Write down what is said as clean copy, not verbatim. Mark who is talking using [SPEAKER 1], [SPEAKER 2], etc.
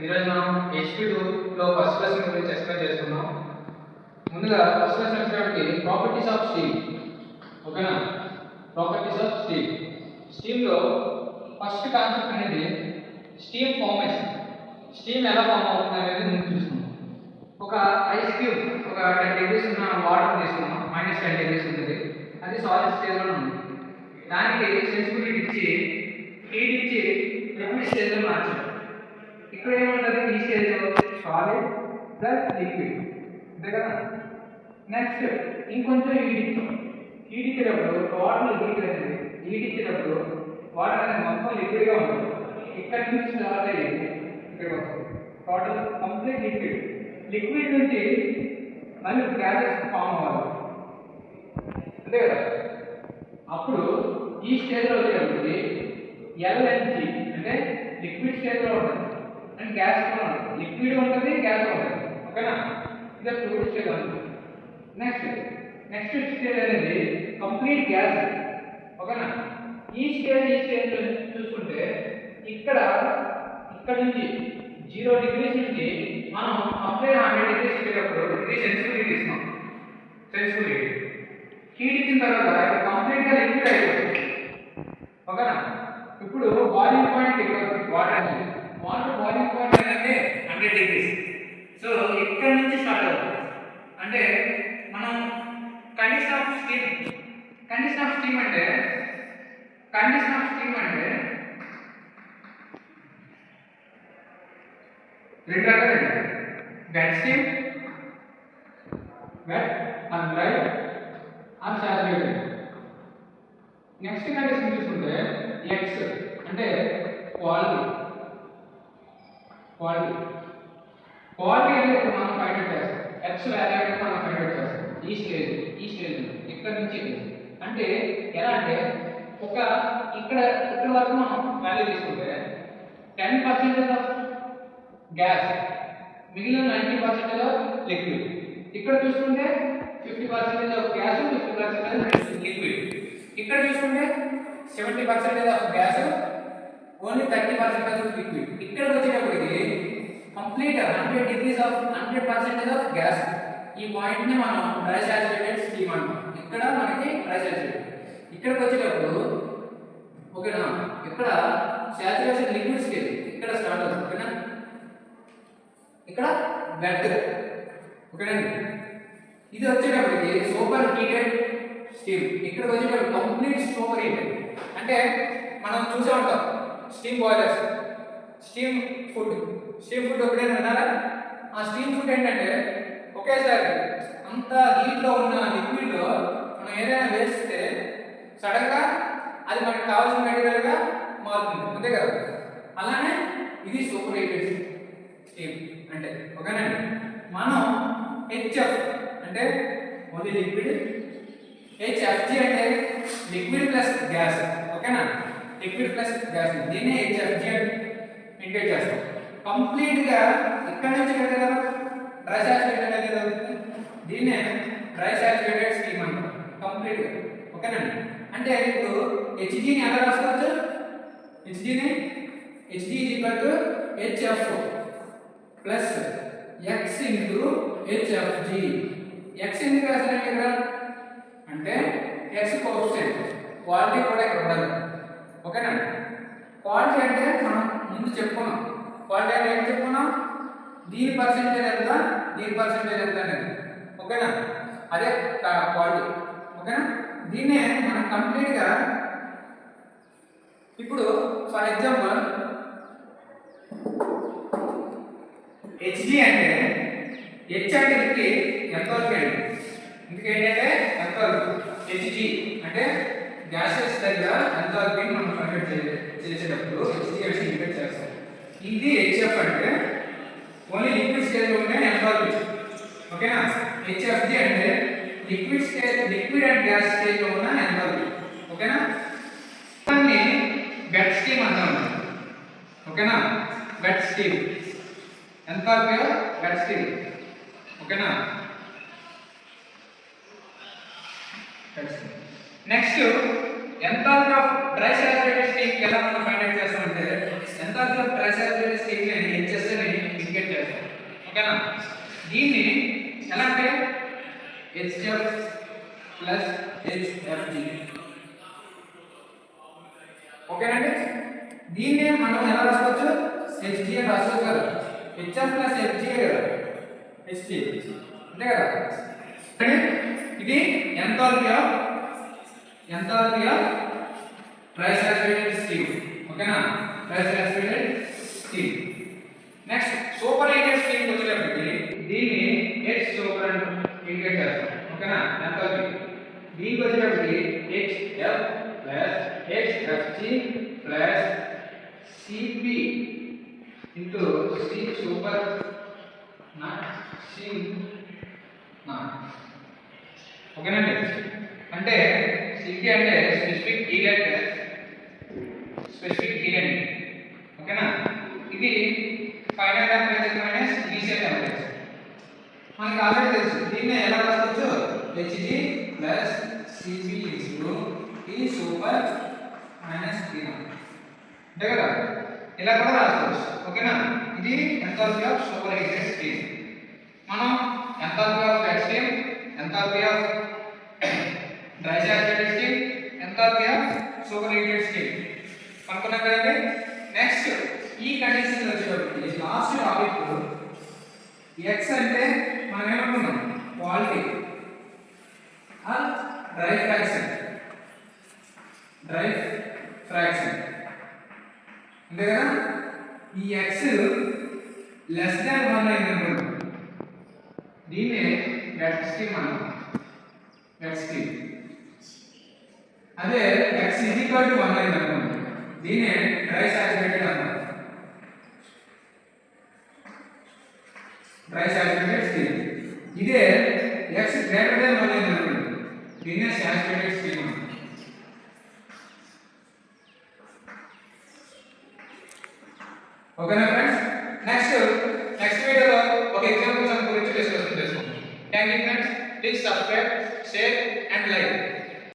[SPEAKER 1] ఈరోజు మనం H2 లో ఫస్ట్ లెసన్ గురించి ఎక్స్ప్లెయిన్ చేస్తున్నాం. ముందుగా ఫస్ట్ లెసన్ వచ్చేసరికి ప్రాపర్టీస్ ఆఫ్ స్టీమ్. ఓకేనా? Properties of steam. స్టీమ్ లో ఫస్ట్ కాన్సెప్ట్ అనేది స్టీమ్ ఫార్మేషన్. స్టీమ్ ఎలా ఫామ్ అవుతుంది అనేది ముందు చూసుకుందాం. ఒక ఐస్ క్యూబ్ ఒక 10 డిగ్రీస్ ఉన్న వాటర్ తీసుకున్నాం. -10 డిగ్రీస్ ఉంది. అది సాలిడ్ స్టేజ్ లో ఉంది. దానికి సెన్సిటివిటీ ఇచ్చి హీట్ ఇచ్చి లిక్విడ్ స్టేజ్ లో మార్చాలి. ఇక్కడ ఏముంటుంది? ఈ స్టేజ్ సాలిడ్ ప్లస్ లిక్విడ్, అంతే కదా? నెక్స్ట్ ఇంకొంచెం హీట్ ఇచ్చేటప్పుడు టోటల్ హీట్ ఇచ్చేటప్పుడు వాటర్ అనేది మొత్తం లిక్విడ్ గా ఉంటుంది. ఇక్కడ నుంచి స్టార్ట్ అయ్యి ఇక్కడికి వస్తుంది. టోటల్ కంప్లీట్ లిక్విడ్ నుంచి మళ్ళీ గ్యాసెస్ ఫామ్ అవ్వాలి, అంతే కదా? అప్పుడు ఈ స్టేజ్ లో వచ్చేటప్పటికి ఎల్ఎన్జి అంటే లిక్విడ్ స్టేజ్ లో ఉంటుంది అండ్ గ్యాస్ కూడా ఉంటుంది. లిక్విడ్ ఉంటుంది, గ్యాస్ ఉంటుంది. ఓకేనా? ఇది ఫ్లూయిడ్ స్టేజ్ ఉంటుంది. నెక్స్ట్ స్టేజ్ అనేది కంప్లీట్ గ్యాస్. ఓకేనా? ఈ స్టేజ్ చూసుకుంటే ఇక్కడ నుంచి 0 డిగ్రీస్ నుంచి మనం కంప్లీట్ 100 డిగ్రీస్ వచ్చేటప్పుడు ఇది సెన్సిటివిటీ ఇస్తున్నాం. సెన్సిటివిటీ హీట్ ఇచ్చిన తర్వాత కంప్లీట్ గా లిక్విడ్ అయిపోతుంది. ఓకేనా? ఇప్పుడు boiling point water boiling point ఏంటంటే 100 డిగ్రీస్. సో ఇక్కడ నుంచి స్టార్ట్ అవుతుంది. అంటే మనం కండిషన్ ఆఫ్ స్టీమ్ అంటే రెండు రకాలు: wet steam, wet and dry or saturated. Next condition చూసుకుంటే ఎక్స్ అంటే క్వాలిటీ అనేది మనం ఫైండ్ అవుట్ చేస్తాం. ఎక్స్ వాల్యూ అనేది మనం ఫైండ్ అవుట్ చేస్తాం. ఈ స్టేజ్ ఇక్కడ నుంచి అంటే ఎలా అంటే ఇక్కడ వరకు మనం వాల్యూ తీసుకుంటే 10% ఆఫ్ గ్యాస్, మిగిలిన 90% ఆఫ్ లిక్విడ్. ఇక్కడ చూసుకుంటే 50% ఆఫ్ గ్యాస్, 50% లిక్విడ్. ఇక్కడ చూసుకుంటే 70% of gas, only 30% of liquid. ఇక్కడ వచ్చేటప్పటికి complete 100 degrees of 100% of gas. ఈ పాయింట్ ని మనం డ్రై సాచురేటెడ్ స్టీమ్ అంటాం. ఇక్కడ మనకి డ్రై సాచురేటెడ్. ఇక్కడికి వచ్చేటప్పుడు ఓకేనా, ఇక్కడ సాచురేషన్ లిక్విడ్ స్టేజ్ ఇక్కడ స్టార్ట్ అవుతుంది. ఓకేనా? ఇక్కడ వెట్. ఓకేనండి? ఇది వచ్చేటప్పటికి సూపర్ హీటెడ్ స్టీమ్. ఇక్కడికి వచ్చేటప్పుడు కంప్లీట్ సూపర్ హీటెడ్. అంటే మనం చూసే ఉంటాం స్టీమ్ బాయిలర్స్, స్టీమ్ ఫుడ్ ఎప్పుడైనా విన్నారా? ఆ స్టీమ్ ఫుడ్ ఏంటంటే ఒకేసారి అంత హీట్ లో ఉన్న లిక్విడ్ లో మనం ఏదైనా వేస్తే సడన్ గా అది మనకు కావాల్సిన మెటీరియల్ గా మారుతుంది, అంతే కదా? అలానే ఇది సూపర్ హీటెడ్ స్టీమ్ అంటే. ఓకేనండి? మనం హెచ్ఎఫ్ అంటే ఓన్లీ లిక్విడ్, హెచ్ఎఫ్జి అంటే లిక్విడ్ ప్లస్ గ్యాస్. ఓకేనా? లిక్విడ్ ప్లస్ గ్యాస్, దీన్ని హెచ్ఎఫ్జి అని ఇండికేట్ చేస్తాం. కంప్లీట్ గా ఇక్కడ నుంచి కదా డ్రై సాచురేటెడ్ అనేది జరుగుతుంది. దీన్నే డ్రై సాచురేటెడ్ స్టీమ్ అంటాం కంప్లీట్ గా. ఓకేనండి? అంటే ఇప్పుడు హెచ్జిని ఎలా రాసుకోవచ్చు? హెచ్జిని HG HF plus X into HFG. X ఎందుకు రాసాను ఇక్కడ అంటే ఎక్స్ కోఎఫిషియంట్, క్వాలిటీ కూడా ఇక్కడ ఉండాలి. ఓకేనా? క్వాలిటీ అంటే మనం ముందు చెప్పుకున్నాం. క్వాలిటీ అంటే ఏం చెప్పుకున్నాం? దీని పర్సెంటేజ్ ఎంత, దీని పర్సెంటేజ్ ఎంత అనేది. ఓకేనా? అదే క్వాలిటీ. ఓకేనా? దీన్నే మనం కంప్లీట్ గా ఇప్పుడు ఫర్ ఎగ్జాంపుల్ హెచ్జి అంటే హెచ్ అంటే ఇది ఎంతవరకు అండి, ఎందుకంటే ఎంతవరకు. హెచ్జి అంటే గ్యాసెస్ దగ్గర ఎంతవరకు మనం కన్వర్ట్ చేసేటప్పుడు హెచ్జి అంటే ఇండికేట్ చేస్తాం. ఇది హెచ్ఎఫ్ అంటే ఓన్లీ లిక్విడ్ స్టేజ్ లో ఉండే ఎంతవరకు. ఓకేనా? హెచ్ఎఫ్జి అంటే లిక్విడ్ అండ్ గ్యాస్ స్టేజ్ లో ఉన్న ఎంతవరకు. ఓకేనా? దాన్ని వెట్ స్టీమ్ అంటాం. ఓకేనా? వెట్ స్టీమ్ ఎంతవరకు వెట్ స్టీమ్. ఓకేనా? Next enthalpy of dry saturated steam ఎలా మనం ఫైండ్ అవుట్ చేస్తామంటే enthalpy of dry saturated steam ని హెచ్ఎస్ అని ఓకేనా? దీన్ని ఎలా అంటే HF ప్లస్ HFG. ఓకేనండి? దీన్ని మనం ఎలా రాసుకోవచ్చు? HG అని రాసుకోవచ్చు కదా. HF ప్లస్ HG కదా, HG అంతే కదా. ఇది ఎంథాల్పీ ఆఫ్ ట్రైసాచురేటెడ్ స్టీల్. ఓకేనా? Dry saturated steel. Next super heated steel వచ్చేటప్పటికి దీన్ని H సూపర్ అని ఇండికేట్ చేస్తాం. ఓకేనా? ఎంథాల్పీ. దీనికి వచ్చేటప్పటికి HF plus HFG plus Cp into C super naught C naught. ఓకేనండి? అంటే Cp అంటే స్పెసిఫిక్ హీట్. ఓకేనా? ఇది final temperature minus initial temperature. మనకి ఆల్రెడీ తెలుసు. దీన్ని ఎలా రాసుకోవచ్చు? Hg plus Cp into T super minus T naught. అంతే కదా? ఇలా కూడా రాసుకోవచ్చు. ఓకేనా? ఇది enthalpy of super heated steel. మనం enthalpy of wet steel, enthalpy of dry saturated steel, enthalpy of super heated steel అనుకున్నాం కదండి. నెక్స్ట్ ఈ కండిషన్ వచ్చేటప్పటికి లాస్ట్ టాపిక్ x అంటే మనం ఏమనుకున్నాం? క్వాలిటీ డ్రై ఫ్రాక్షన్ అంతే కదా. ఈ x లెస్ దాన్ 1 అయిందనుకోండి, దీన్ని వెట్ స్టీమ్ అన్నాం. అదే x = 1 అయిందనుకోండి, దీన్ని డ్రై సాచురేటెడ్ అన్నాం. స్టీల్. ఇదే x > 1 అయిందనుకోండి, దీన్ని సాచురేటెడ్ స్టీల్ అన్నాం. ఓకేనా ఫ్రెండ్స్? నెక్స్ట్ వీడియోలో ఒక ఎగ్జాంపుల్ గురించి డిస్కస్ చేసుకుందాం. Thank you friends. Please subscribe.